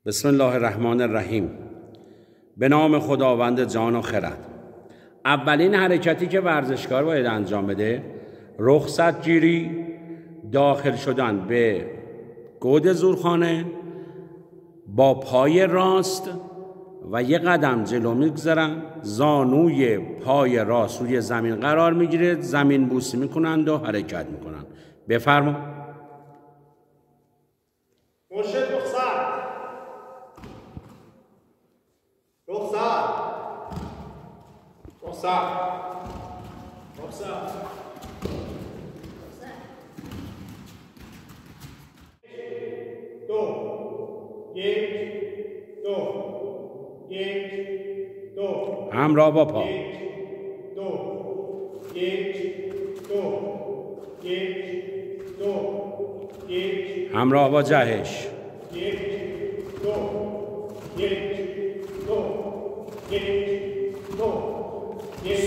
بسم الله الرحمن الرحیم. به نام خداوند جان و خرد. اولین حرکتی که ورزشکار باید انجام بده رخصت گیری، داخل شدن به گود زورخانه، با پای راست و یک قدم جلو میگذارن، زانوی پای راست روی زمین قرار میگیره، زمین بوسی میکنند و حرکت میکنند. بفرما. مرشد رخصت. همراه با پا. همراه با جهش.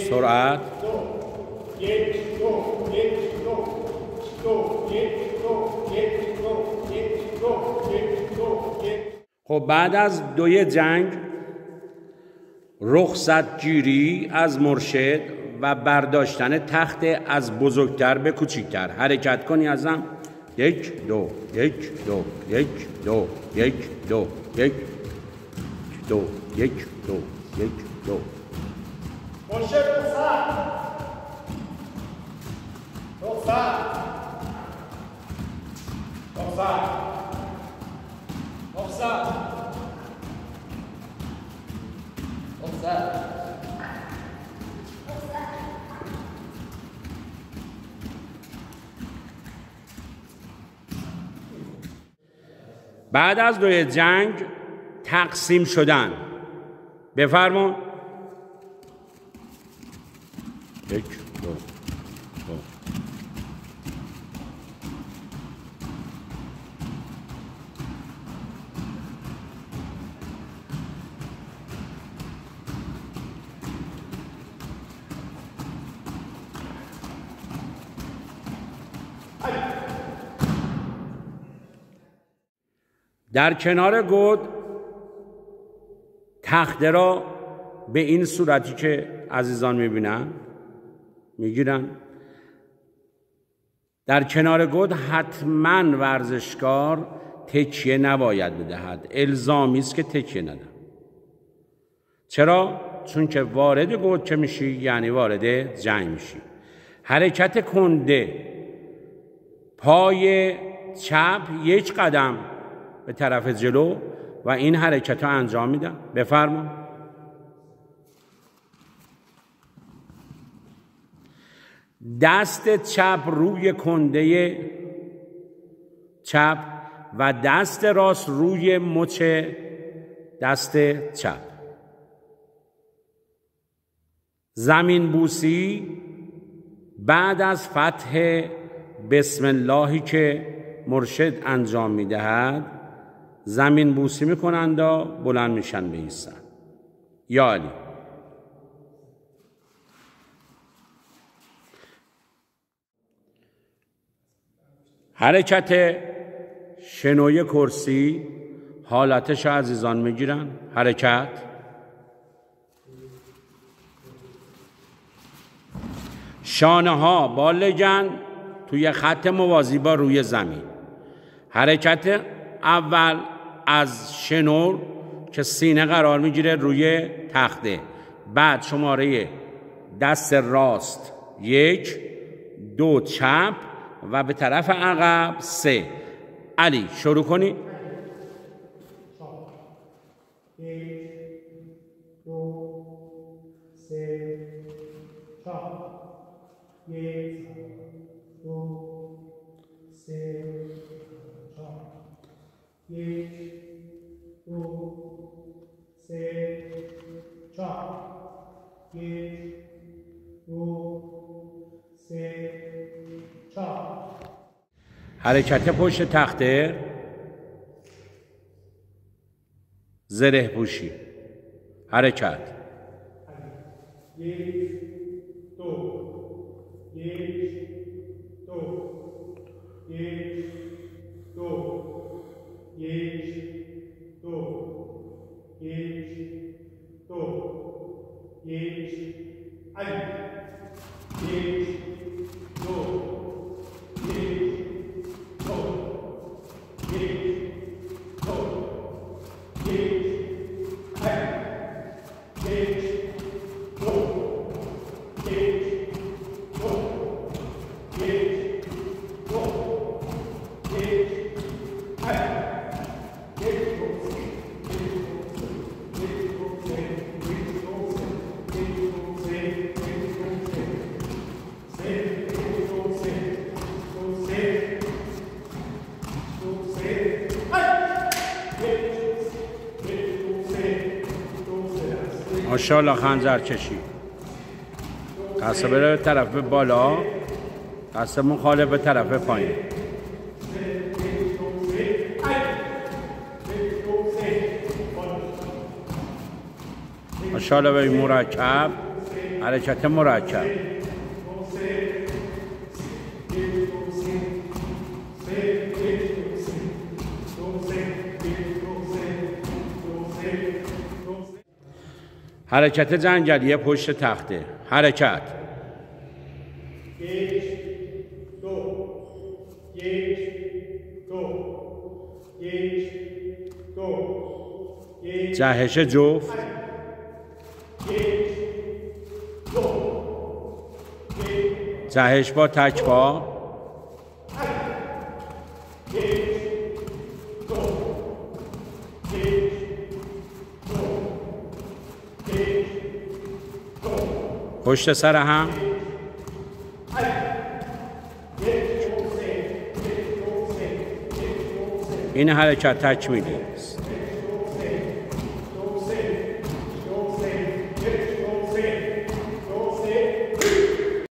سرعت. خب بعد از دوی جنگ رخصت گیری از مرشد و برداشتن تخت از بزرگتر به کوچکتر. حرکت کنی ازم. 1 2 1 2 1 2 1 2 1 2 1 2 1 2. مرشد رخصت. بعد از دوی جنگ تقسیم شدن. بفرمون. 1 2 2. در کنار گود تخته را به این صورتی که عزیزان میبینن میگیرن. در کنار گود حتما ورزشکار تکیه نباید بدهد. الزامی است که تکیه ندهد. چرا؟ چون که وارد گود که میشی یعنی وارد جنگ میشی. حرکت کنده، پای چپ 1 قدم به طرف جلو و این حرکت رو انجام میدم. بفرما. دست چپ روی کنده چپ و دست راست روی مچ دست چپ. زمین بوسی بعد از فتح بسم اللهی که مرشد انجام میدهد زمین بوسی میکنند و بلند میشن بایستن. یا علی. حرکت شنوی کرسی حالتش عزیزان میگیرن. حرکت. شانه ها با لگن توی خط موازی با روی زمین. حرکت اول از شنور که سینه قرار میگیره روی تخته. بعد شماره دست راست 1 2 چپ و به طرف عقب 3. علی شروع کنی. 1 2 3 4 1 2 3 4 1 2 3 4 1 2 3 4. حرکت پشت تخته زره پوشی. حرکت. 1 2 1 2 1 2 1 2 ماشاءالله خنجر کشی. دست بره به طرف بالا، دست مخالف به طرف پایین. ماشاءالله به مرکب، حرکت مرکب. حرکت جنگلی پشت تخته. حرکت. جهش جفت. جهش با تک پا. پشت سر هم. این حرکت تکمیلی است.